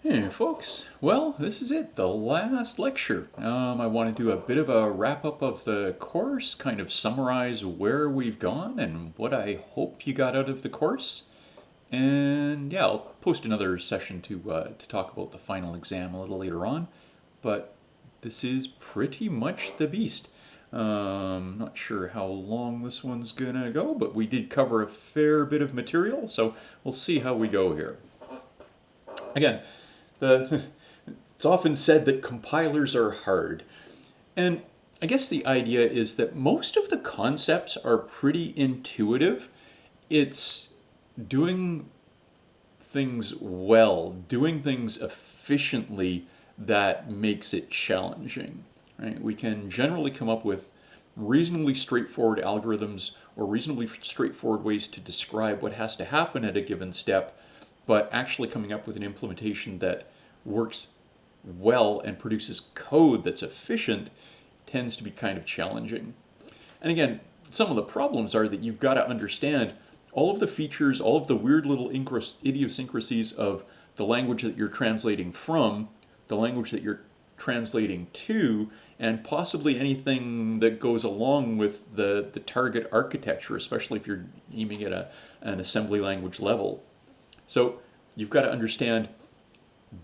Hey folks, well this is it, the last lecture. I want to do a bit of a wrap up of the course, kind of summarize where we've gone and what I hope you got out of the course. And yeah, I'll post another session to talk about the final exam a little later on. But this is pretty much the beast. Not sure how long this one's gonna go, but we did cover a fair bit of material, so we'll see how we go here. Again, it's often said that compilers are hard. And I guess the idea is that most of the concepts are pretty intuitive. It's doing things well, doing things efficiently that makes it challenging. Right? We can generally come up with reasonably straightforward algorithms or reasonably straightforward ways to describe what has to happen at a given step, but actually coming up with an implementation that works well and produces code that's efficient tends to be kind of challenging. And again, some of the problems are that you've got to understand all of the features, all of the weird little idiosyncrasies of the language that you're translating from, the language that you're translating to, and possibly anything that goes along with the target architecture, especially if you're aiming at an assembly language level. So you've got to understand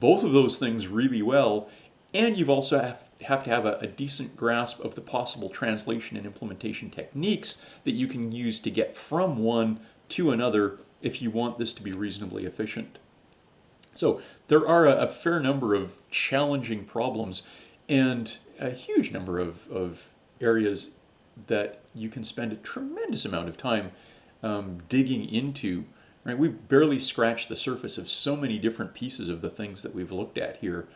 both of those things really well, and you've also have to have a decent grasp of the possible translation and implementation techniques that you can use to get from one to another if you want this to be reasonably efficient. So there are a fair number of challenging problems and a huge number of areas that you can spend a tremendous amount of time digging into. Right? We've barely scratched the surface of so many different pieces of the things that we've looked at here,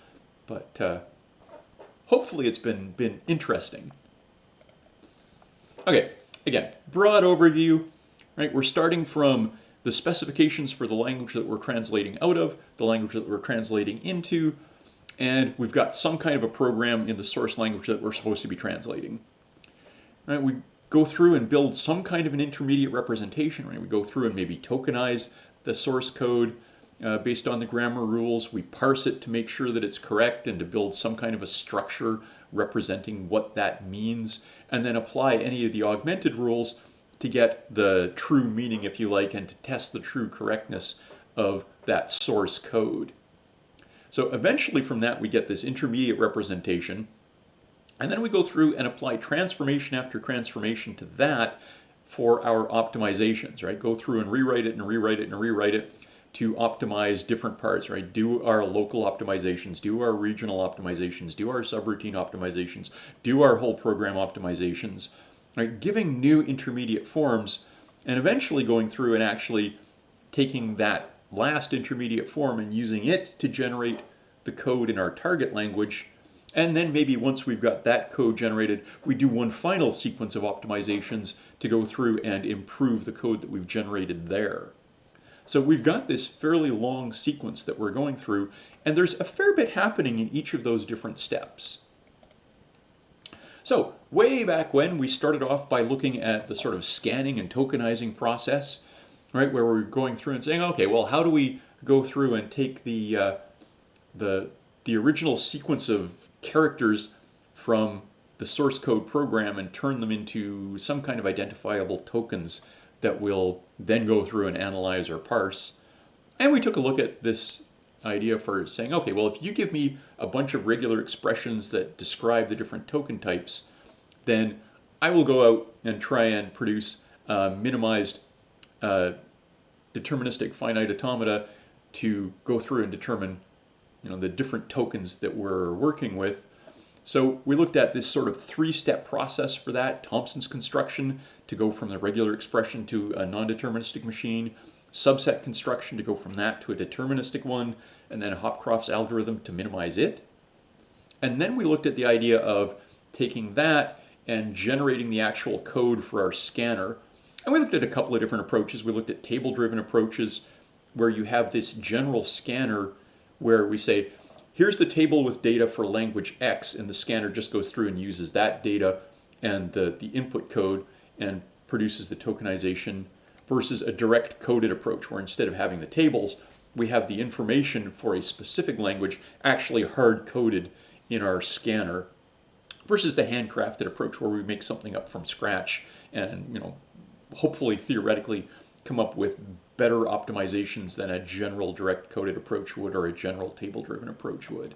but hopefully it's been interesting. Okay, again, broad overview. Right? We're starting from the specifications for the language that we're translating out of, the language that we're translating into, and we've got some kind of a program in the source language that we're supposed to be translating. Right? We go through and build some kind of an intermediate representation. Right? We go through and maybe tokenize the source code based on the grammar rules. We parse it to make sure that it's correct and to build some kind of a structure representing what that means, and then apply any of the augmented rules to get the true meaning, if you like, and to test the true correctness of that source code. So eventually from that we get this intermediate representation, and then we go through and apply transformation after transformation to that for our optimizations, right? Go through and rewrite it and rewrite it and rewrite it to optimize different parts, right? Do our local optimizations, do our regional optimizations, do our subroutine optimizations, do our whole program optimizations, right? Giving new intermediate forms, and eventually going through and actually taking that last intermediate form and using it to generate the code in our target language. And then maybe once we've got that code generated, we do one final sequence of optimizations to go through and improve the code that we've generated there. So we've got this fairly long sequence that we're going through, and there's a fair bit happening in each of those different steps. So way back when, we started off by looking at the sort of scanning and tokenizing process, right, where we're going through and saying, okay, well, how do we go through and take the original sequence of characters from the source code program and turn them into some kind of identifiable tokens that we'll then go through and analyze or parse. And we took a look at this idea for saying, okay, well, if you give me a bunch of regular expressions that describe the different token types, then I will go out and try and produce minimized deterministic finite automata to go through and determine the different tokens that we're working with. So we looked at this sort of three-step process for that: Thompson's construction to go from the regular expression to a non-deterministic machine, subset construction to go from that to a deterministic one, and then Hopcroft's algorithm to minimize it. And then we looked at the idea of taking that and generating the actual code for our scanner. And we looked at a couple of different approaches. We looked at table-driven approaches where you have this general scanner where we say, here's the table with data for language X, and the scanner just goes through and uses that data and the input code and produces the tokenization, versus a direct coded approach where instead of having the tables, we have the information for a specific language actually hard-coded in our scanner, versus the handcrafted approach where we make something up from scratch and, hopefully theoretically come up with better optimizations than a general direct coded approach would or a general table-driven approach would.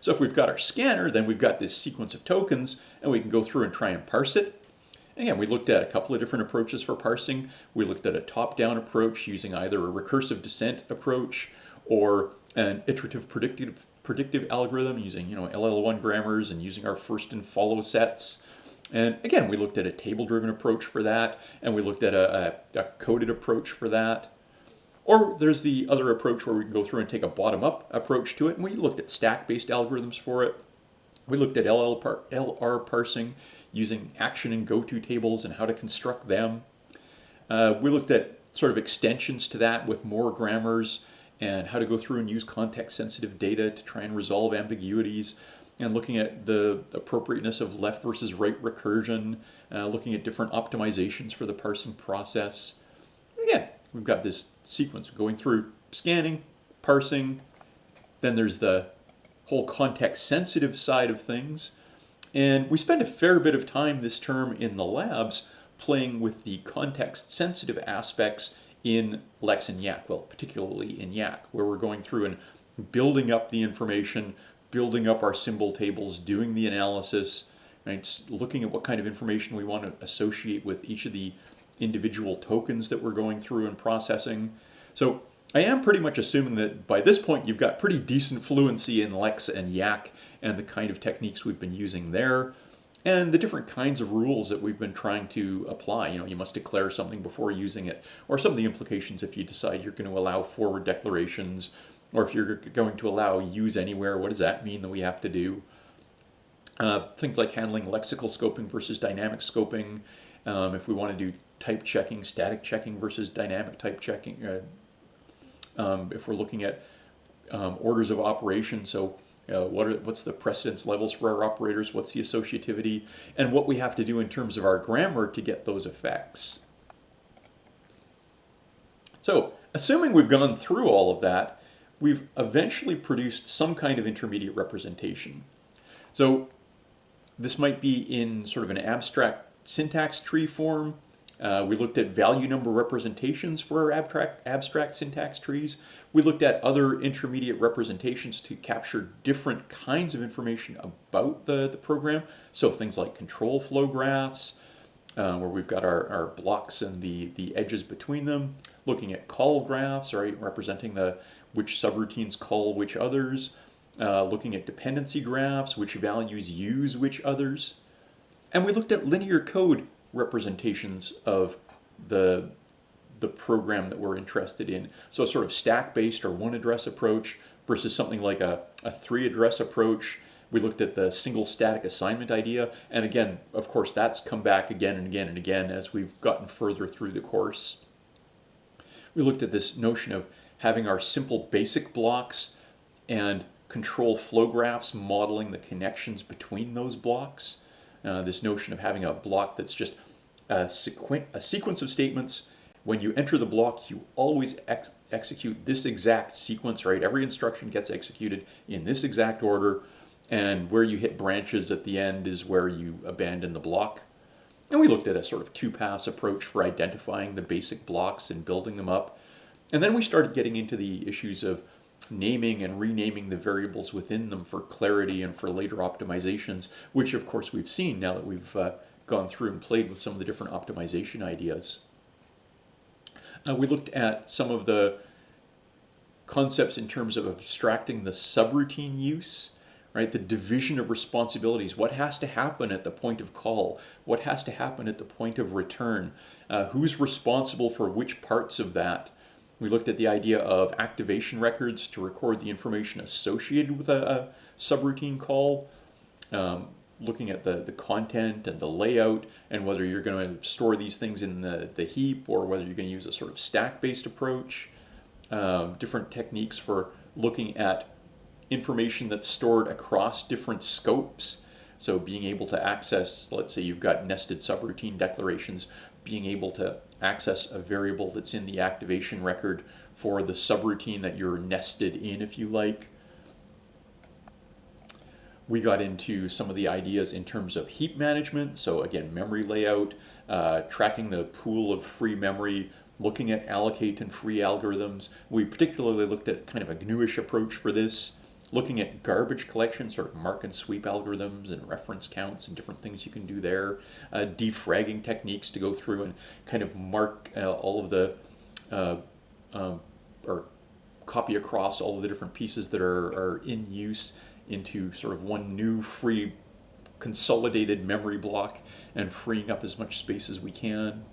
So if we've got our scanner, then we've got this sequence of tokens, and we can go through and try and parse it. And again, we looked at a couple of different approaches for parsing. We looked at a top-down approach using either a recursive descent approach or an iterative predictive algorithm using LL1 grammars and using our first and follow sets. And again, we looked at a table-driven approach for that, and we looked at a coded approach for that. Or there's the other approach where we can go through and take a bottom-up approach to it, and we looked at stack-based algorithms for it. We looked at LR parsing using action and go-to tables and how to construct them. We looked at sort of extensions to that with more grammars and how to go through and use context-sensitive data to try and resolve ambiguities, and looking at the appropriateness of left versus right recursion, looking at different optimizations for the parsing process. Again, we've got this sequence going through scanning, parsing, then there's the whole context-sensitive side of things, and we spend a fair bit of time this term in the labs playing with the context-sensitive aspects in Lex and Yak, well, particularly in Yak, where we're going through and building up the information, building up our symbol tables, doing the analysis, right? Looking at what kind of information we want to associate with each of the individual tokens that we're going through and processing. So I am pretty much assuming that by this point you've got pretty decent fluency in Lex and Yak and the kind of techniques we've been using there, and the different kinds of rules that we've been trying to apply. You must declare something before using it, or some of the implications if you decide you're going to allow forward declarations, or if you're going to allow use anywhere, what does that mean that we have to do? Things like handling lexical scoping versus dynamic scoping, if we want to do type checking, static checking versus dynamic type checking, if we're looking at orders of operation, so what's the precedence levels for our operators, what's the associativity, and what we have to do in terms of our grammar to get those effects. So, assuming we've gone through all of that, we've eventually produced some kind of intermediate representation. So, this might be in sort of an abstract syntax tree form. We looked at value number representations for our abstract syntax trees. We looked at other intermediate representations to capture different kinds of information about the program. So things like control flow graphs, where we've got our blocks and the edges between them. Looking at call graphs, right, representing which subroutines call which others. Looking at dependency graphs, which values use which others. And we looked at linear code representations of the program that we're interested in. So sort of stack-based or one-address approach versus something like a three-address approach. We looked at the single static assignment idea. And again, of course, that's come back again and again and again as we've gotten further through the course. We looked at this notion of having our simple basic blocks and control flow graphs modeling the connections between those blocks. This notion of having a block that's just a sequence of statements. When you enter the block, you always execute this exact sequence, right? Every instruction gets executed in this exact order, and where you hit branches at the end is where you abandon the block. And we looked at a sort of two-pass approach for identifying the basic blocks and building them up. And then we started getting into the issues of naming and renaming the variables within them for clarity and for later optimizations, which of course we've seen now that we've gone through and played with some of the different optimization ideas. We looked at some of the concepts in terms of abstracting the subroutine use, right? The division of responsibilities. What has to happen at the point of call? What has to happen at the point of return? Who's responsible for which parts of that? We looked at the idea of activation records to record the information associated with a subroutine call, looking at the content and the layout and whether you're going to store these things in the heap or whether you're going to use a sort of stack-based approach. Different techniques for looking at information that's stored across different scopes. So being able to access, let's say you've got nested subroutine declarations, being able to access a variable that's in the activation record for the subroutine that you're nested in, if you like. We got into some of the ideas in terms of heap management. So again, memory layout, tracking the pool of free memory, looking at allocate and free algorithms. We particularly looked at kind of a GNU-ish approach for this, looking at garbage collection, sort of mark and sweep algorithms and reference counts and different things you can do there, defragging techniques to go through and kind of mark all of the, or copy across all of the different pieces that are in use into sort of one new free consolidated memory block and freeing up as much space as we can.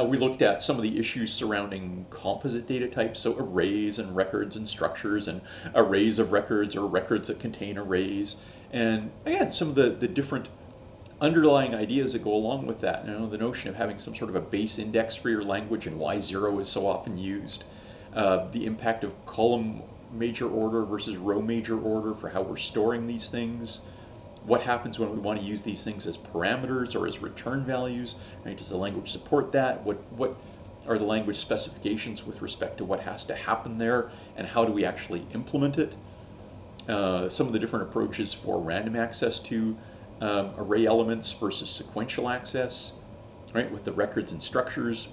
We looked at some of the issues surrounding composite data types, so arrays and records and structures and arrays of records or records that contain arrays. And again, some of the different underlying ideas that go along with that. You know, the notion of having some sort of a base index for your language and why 0 is so often used. The impact of column major order versus row major order for how we're storing these things. What happens when we want to use these things as parameters or as return values? Right? Does the language support that? What are the language specifications with respect to what has to happen there, and how do we actually implement it? Some of the different approaches for random access to array elements versus sequential access. Right? With the records and structures,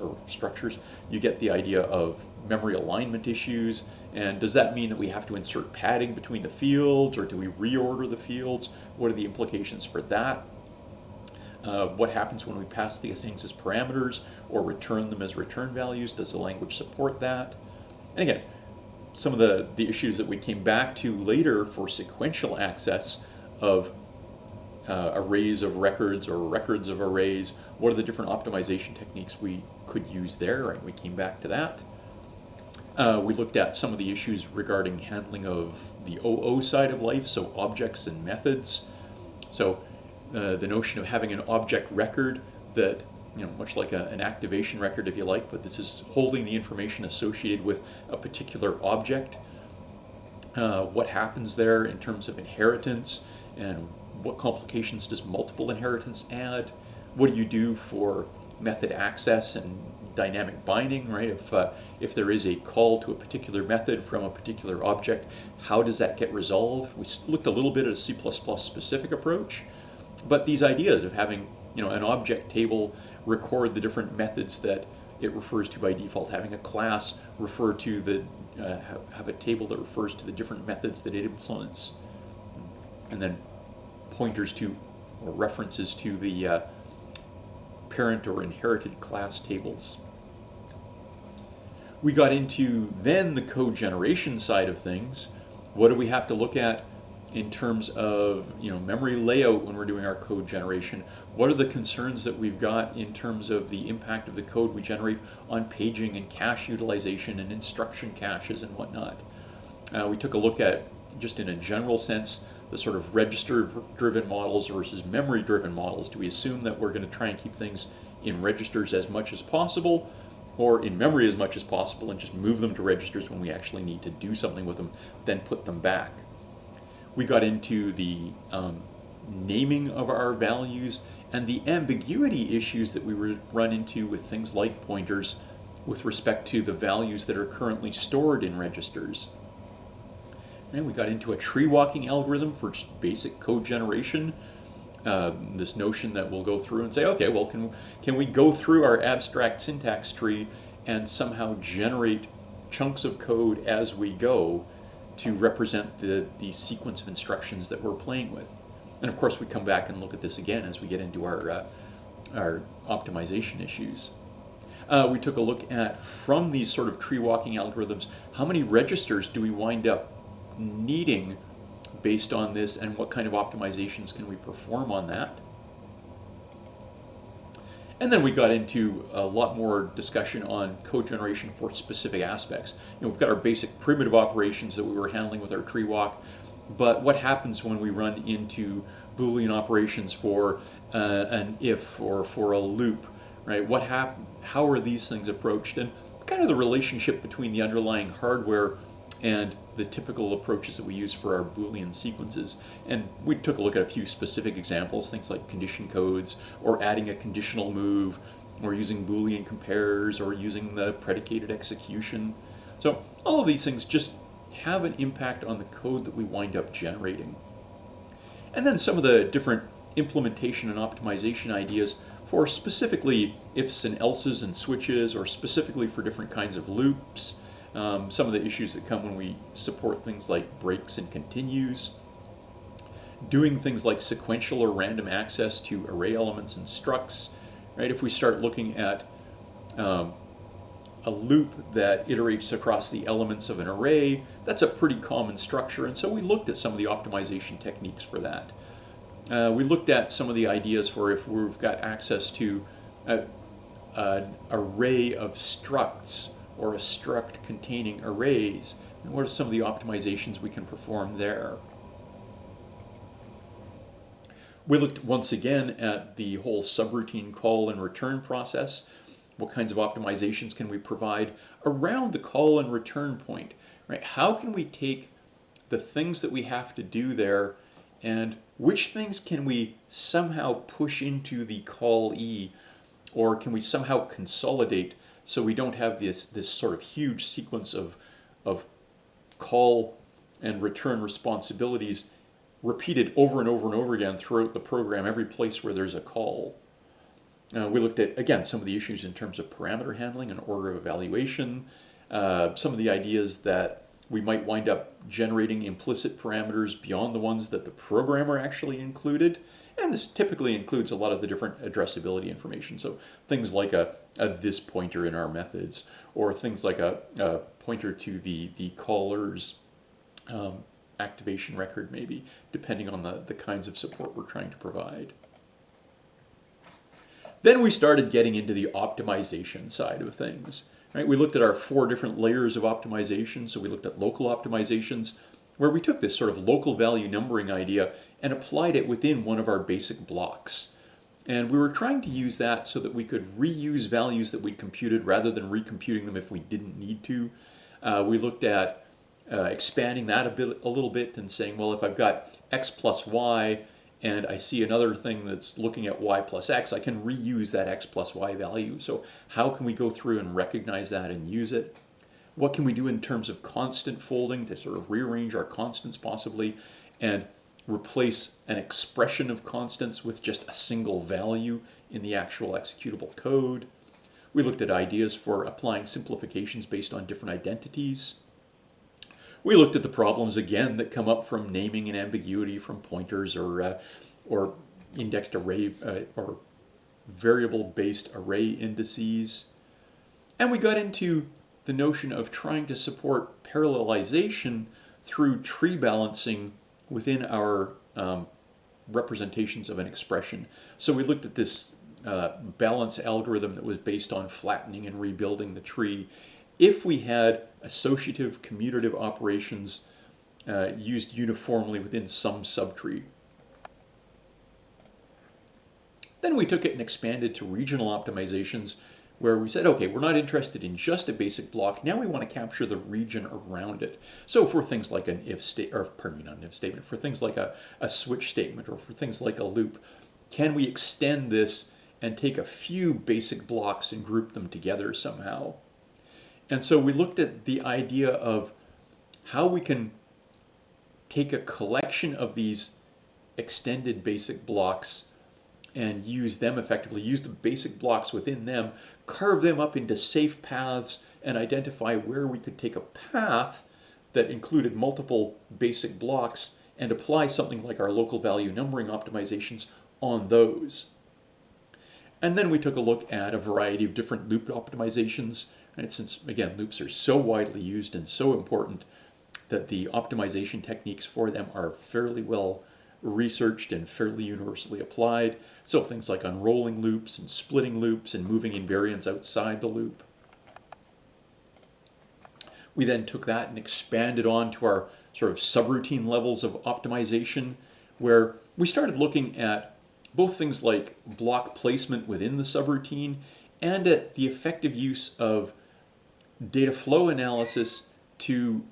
you get the idea of memory alignment issues. And does that mean that we have to insert padding between the fields, or do we reorder the fields? What are the implications for that? What happens when we pass these things as parameters or return them as return values? Does the language support that? And again, some of the issues that we came back to later for sequential access of arrays of records or records of arrays. What are the different optimization techniques we could use there? Right? We came back to that. We looked at some of the issues regarding handling of the OO side of life, so objects and methods. So the notion of having an object record that, you know, much like an activation record if you like, but this is holding the information associated with a particular object. What happens there in terms of inheritance, and what complications does multiple inheritance add? What do you do for method access and dynamic binding, right? If there is a call to a particular method from a particular object, how does that get resolved? We looked a little bit at a C++ specific approach, but these ideas of having, you know, an object table record the different methods that it refers to by default, having a class refer to the have a table that refers to the different methods that it implements, and then pointers to or references to the parent or inherited class tables. We got into then the code generation side of things. What do we have to look at in terms of, you know, memory layout when we're doing our code generation? What are the concerns that we've got in terms of the impact of the code we generate on paging and cache utilization and instruction caches and whatnot? We took a look at, just in a general sense, the sort of register-driven models versus memory-driven models. Do we assume that we're going to try and keep things in registers as much as possible, or in memory as much as possible, and just move them to registers when we actually need to do something with them, then put them back? We got into the naming of our values and the ambiguity issues that we run into with things like pointers with respect to the values that are currently stored in registers. And we got into a tree walking algorithm for just basic code generation. This notion that we'll go through and say, okay, well, can we go through our abstract syntax tree and somehow generate chunks of code as we go to represent the sequence of instructions that we're playing with? And of course, we come back and look at this again as we get into our optimization issues. We took a look at, from these sort of tree walking algorithms, how many registers do we wind up needing based on this, and what kind of optimizations can we perform on that? And then we got into a lot more discussion on code generation for specific aspects. You know, we've got our basic primitive operations that we were handling with our tree walk, but what happens when we run into Boolean operations for an if or for a loop, right? How are these things approached, and kind of the relationship between the underlying hardware and the typical approaches that we use for our Boolean sequences. And we took a look at a few specific examples, things like condition codes, or adding a conditional move, or using Boolean compares, or using the predicated execution. So all of these things just have an impact on the code that we wind up generating. And then some of the different implementation and optimization ideas for specifically ifs and elses and switches, or specifically for different kinds of loops. Some of the issues that come when we support things like breaks and continues. Doing things like sequential or random access to array elements and structs. Right? If we start looking at a loop that iterates across the elements of an array, that's a pretty common structure, and so we looked at some of the optimization techniques for that. We looked at some of the ideas for if we've got access to an array of structs, or a struct containing arrays, and what are some of the optimizations we can perform there. We looked once again at the whole subroutine call and return process. What kinds of optimizations can we provide around the call and return point? Right? How can we take the things that we have to do there, and which things can we somehow push into the call E, or can we somehow consolidate so we don't have this sort of huge sequence of call and return responsibilities repeated over and over and over again throughout the program, every place where there's a call. We looked at, again, some of the issues in terms of parameter handling and order of evaluation, some of the ideas that we might wind up generating implicit parameters beyond the ones that the programmer actually included. And this typically includes a lot of the different addressability information. So things like a this pointer in our methods, or things like a pointer to the caller's activation record, maybe, depending on the kinds of support we're trying to provide. Then we started getting into the optimization side of things. Right? We looked at our 4 different layers of optimization. So we looked at local optimizations, where we took this sort of local value numbering idea and applied it within one of our basic blocks. And we were trying to use that so that we could reuse values that we'd computed rather than recomputing them if we didn't need to. We looked at expanding that a little bit and saying, well, if I've got x plus y, and I see another thing that's looking at y plus x, I can reuse that x plus y value. So how can we go through and recognize that and use it? What can we do in terms of constant folding to sort of rearrange our constants possibly and replace an expression of constants with just a single value in the actual executable code? We looked at ideas for applying simplifications based on different identities. We looked at the problems, again, that come up from naming and ambiguity from pointers or indexed array or variable-based array indices. And we got into the notion of trying to support parallelization through tree balancing within our representations of an expression. So we looked at this balance algorithm that was based on flattening and rebuilding the tree. If we had associative commutative operations used uniformly within some subtree. Then we took it and expanded to regional optimizations, where we said, okay, we're not interested in just a basic block. Now we want to capture the region around it. So for things like an if statement, or pardon me, not an if statement, for things like a switch statement, or for things like a loop, can we extend this and take a few basic blocks and group them together somehow? And so we looked at the idea of how we can take a collection of these extended basic blocks and use them effectively, use the basic blocks within them, carve them up into safe paths, and identify where we could take a path that included multiple basic blocks and apply something like our local value numbering optimizations on those. And then we took a look at a variety of different loop optimizations. And since, again, loops are so widely used and so important that the optimization techniques for them are fairly well researched and fairly universally applied. So things like unrolling loops and splitting loops and moving invariants outside the loop. We then took that and expanded on to our sort of subroutine levels of optimization, where we started looking at both things like block placement within the subroutine and at the effective use of data flow analysis to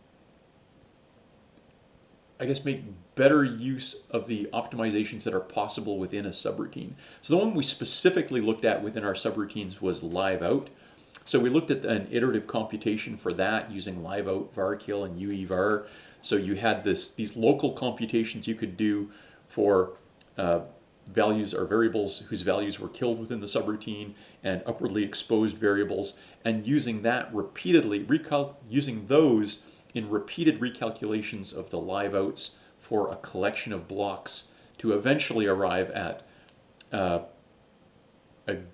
I guess, make better use of the optimizations that are possible within a subroutine. So the one we specifically looked at within our subroutines was live out. So we looked at an iterative computation for that using live out, varkill, and uevar. So you had these local computations you could do for values or variables whose values were killed within the subroutine and upwardly exposed variables, and using that repeatedly, using those in repeated recalculations of the live outs for a collection of blocks to eventually arrive at a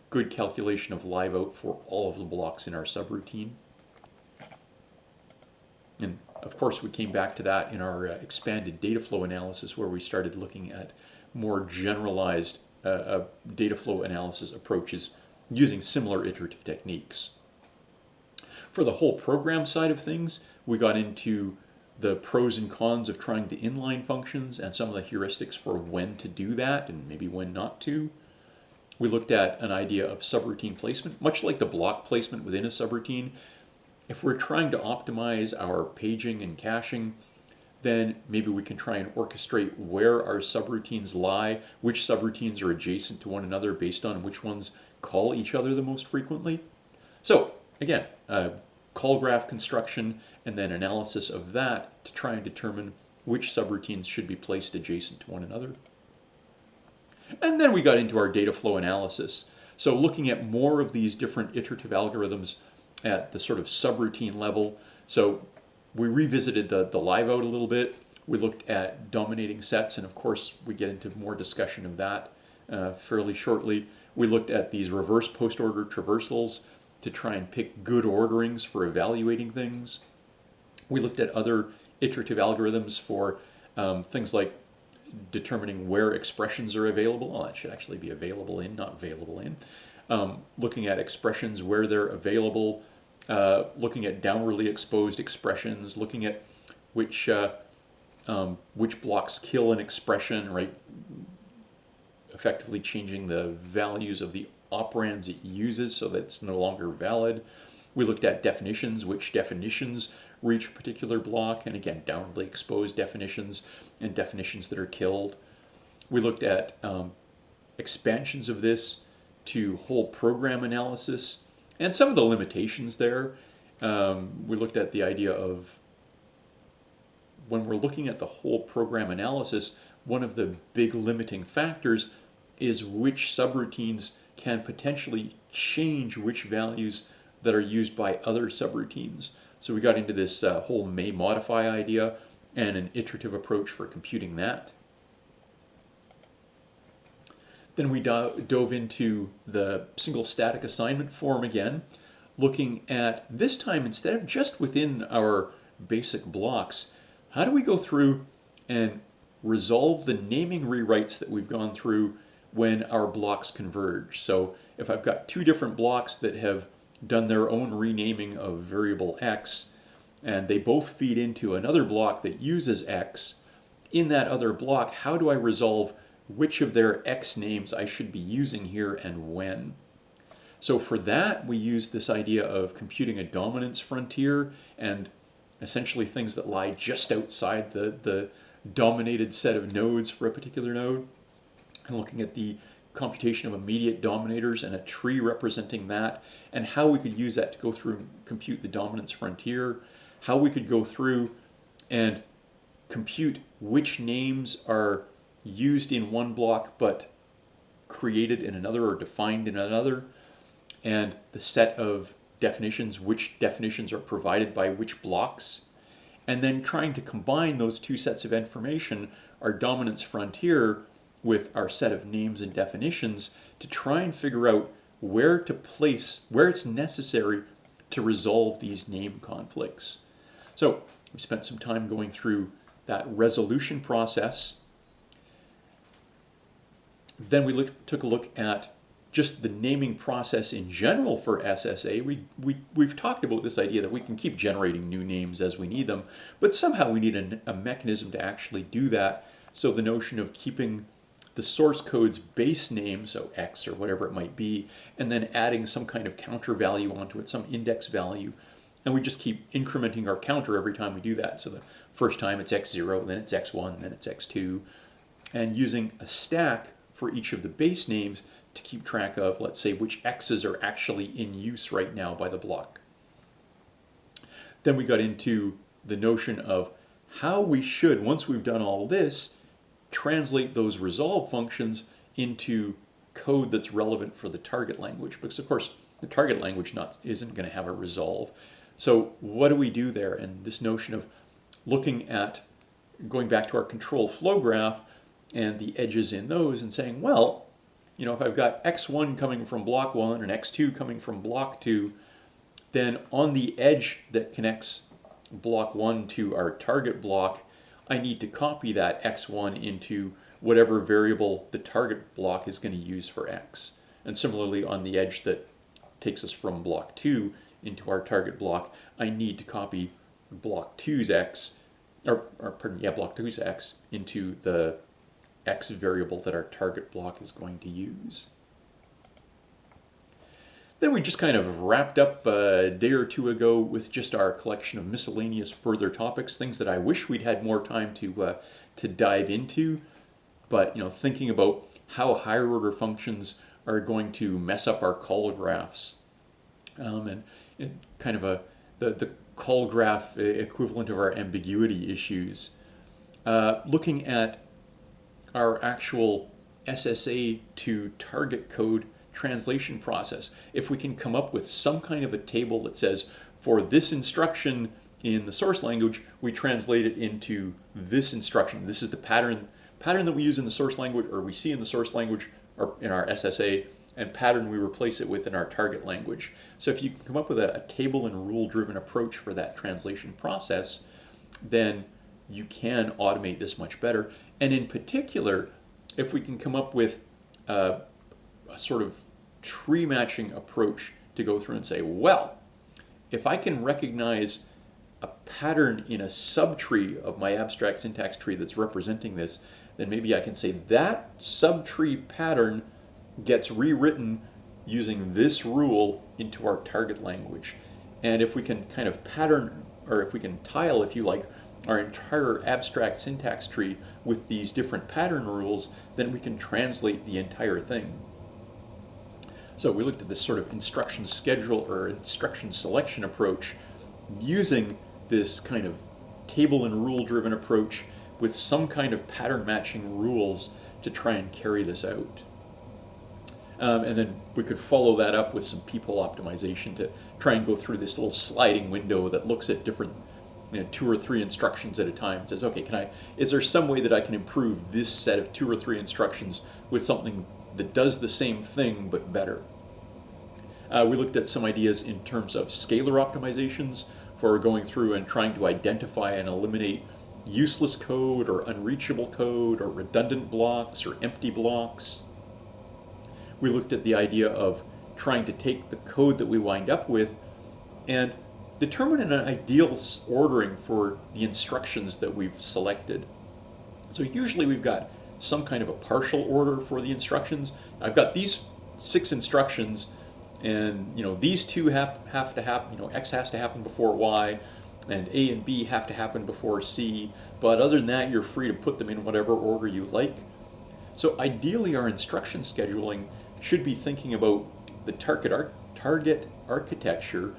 good calculation of live out for all of the blocks in our subroutine. And of course we came back to that in our expanded data flow analysis, where we started looking at more generalized data flow analysis approaches using similar iterative techniques. For the whole program side of things, we got into the pros and cons of trying to inline functions and some of the heuristics for when to do that and maybe when not to. We looked at an idea of subroutine placement, much like the block placement within a subroutine. If we're trying to optimize our paging and caching, then maybe we can try and orchestrate where our subroutines lie, which subroutines are adjacent to one another based on which ones call each other the most frequently. So again, call graph construction and then analysis of that to try and determine which subroutines should be placed adjacent to one another. And then we got into our data flow analysis. So looking at more of these different iterative algorithms at the sort of subroutine level. So we revisited the live out a little bit. We looked at dominating sets, and of course we get into more discussion of that fairly shortly. We looked at these reverse post-order traversals to try and pick good orderings for evaluating things. We looked at other iterative algorithms for things like determining where expressions are available. Well, that should actually be available in, not available in. Looking at expressions where they're available, looking at downwardly exposed expressions, looking at which blocks kill an expression, right? Effectively changing the values of the operands it uses so that it's no longer valid. We looked at definitions, which definitions reach a particular block, and again, downwardly exposed definitions and definitions that are killed. We looked at expansions of this to whole program analysis and some of the limitations there. We looked at the idea of when we're looking at the whole program analysis, one of the big limiting factors is which subroutines can potentially change which values that are used by other subroutines. So we got into this whole may modify idea and an iterative approach for computing that. Then we dove into the single static assignment form again, looking at, this time instead of just within our basic blocks, how do we go through and resolve the naming rewrites that we've gone through when our blocks converge. So if I've got two different blocks that have done their own renaming of variable x, and they both feed into another block that uses x, in that other block, how do I resolve which of their x names I should be using here and when? So for that, we use this idea of computing a dominance frontier and essentially things that lie just outside the dominated set of nodes for a particular node, and looking at the computation of immediate dominators and a tree representing that, and how we could use that to go through and compute the dominance frontier, how we could go through and compute which names are used in one block but created in another or defined in another, and the set of definitions, which definitions are provided by which blocks, and then trying to combine those two sets of information, our dominance frontier with our set of names and definitions, to try and figure out where to place, where it's necessary to resolve these name conflicts. So we spent some time going through that resolution process. Then we took a look at just the naming process in general for SSA. We've talked about this idea that we can keep generating new names as we need them, but somehow we need a mechanism to actually do that. So the notion of keeping the source code's base name, so X or whatever it might be, and then adding some kind of counter value onto it, some index value, And we just keep incrementing our counter every time we do that. So the first time it's x0, then it's x1, then it's x2, and using a stack for each of the base names to keep track of, let's say, which x's are actually in use right now by the block. Then we got into the notion of how we should, once we've done all this, translate those resolve functions into code that's relevant for the target language. Because, of course, the target language isn't going to have a resolve. So what do we do there? And this notion of looking at, going back to our control flow graph and the edges in those and saying, well, you know, if I've got x1 coming from block 1 and x2 coming from block 2, then on the edge that connects block 1 to our target block, I need to copy that x1 into whatever variable the target block is going to use for x. And similarly, on the edge that takes us from block 2 into our target block, I need to copy block 2's x, block 2's x into the x variable that our target block is going to use. Then we just kind of wrapped up a day or two ago with just our collection of miscellaneous further topics, things that I wish we'd had more time to dive into. But, you know, thinking about how higher order functions are going to mess up our call graphs, and kind of the call graph equivalent of our ambiguity issues. Looking at our actual SSA to target code translation process. If we can come up with some kind of a table that says, for this instruction in the source language, we translate it into this instruction. This is the pattern that we use in the source language, or we see in the source language, or in our SSA, and pattern we replace it with in our target language. So if you can come up with a table and rule-driven approach for that translation process, then you can automate this much better. And in particular, if we can come up with a sort of tree matching approach to go through and say, well, if I can recognize a pattern in a subtree of my abstract syntax tree that's representing this, then maybe I can say that subtree pattern gets rewritten using this rule into our target language. And if we can kind of pattern, or if we can tile, if you like, our entire abstract syntax tree with these different pattern rules, then we can translate the entire thing. So we looked at this sort of instruction schedule or instruction selection approach using this kind of table and rule driven approach with some kind of pattern matching rules to try and carry this out. And then we could follow that up with some peephole optimization to try and go through this little sliding window that looks at different 2 or 3 instructions at a time and says, okay, is there some way that I can improve this set of 2 or 3 instructions with something that does the same thing but better? We looked at some ideas in terms of scalar optimizations for going through and trying to identify and eliminate useless code or unreachable code or redundant blocks or empty blocks. We looked at the idea of trying to take the code that we wind up with and determine an ideal ordering for the instructions that we've selected. So usually we've got some kind of a partial order for the instructions. I've got these 6 instructions, and these 2 have to happen. X has to happen before Y, and A and B have to happen before C. But other than that, you're free to put them in whatever order you like. So ideally, our instruction scheduling should be thinking about the target architecture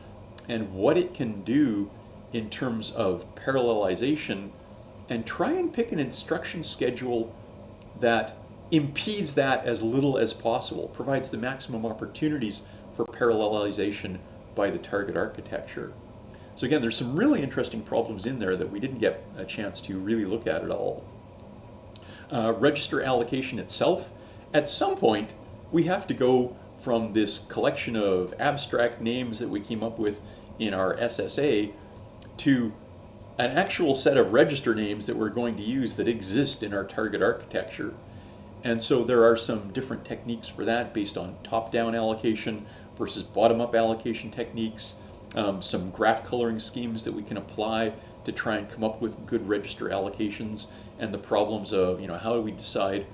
and what it can do in terms of parallelization, and try and pick an instruction schedule that impedes that as little as possible, provides the maximum opportunities for parallelization by the target architecture. So again, there's some really interesting problems in there that we didn't get a chance to really look at all. Register allocation itself, at some point we have to go from this collection of abstract names that we came up with in our SSA to an actual set of register names that we're going to use that exist in our target architecture. And so there are some different techniques for that based on top-down allocation versus bottom-up allocation techniques, some graph coloring schemes that we can apply to try and come up with good register allocations, and the problems of, how do we decide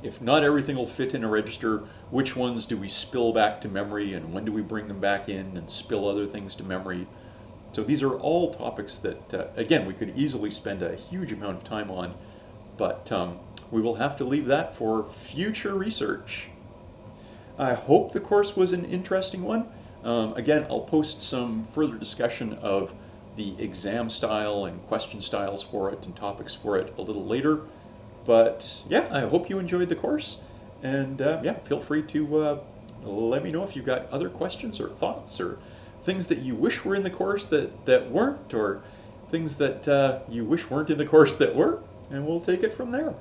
if not everything will fit in a register, which ones do we spill back to memory, and when do we bring them back in and spill other things to memory? So these are all topics that, again, we could easily spend a huge amount of time on, but we will have to leave that for future research. I hope the course was an interesting one. Again, I'll post some further discussion of the exam style and question styles for it and topics for it a little later. But yeah, I hope you enjoyed the course. And yeah, feel free to let me know if you've got other questions or thoughts or things that you wish were in the course that weren't, or things that you wish weren't in the course that were, and we'll take it from there.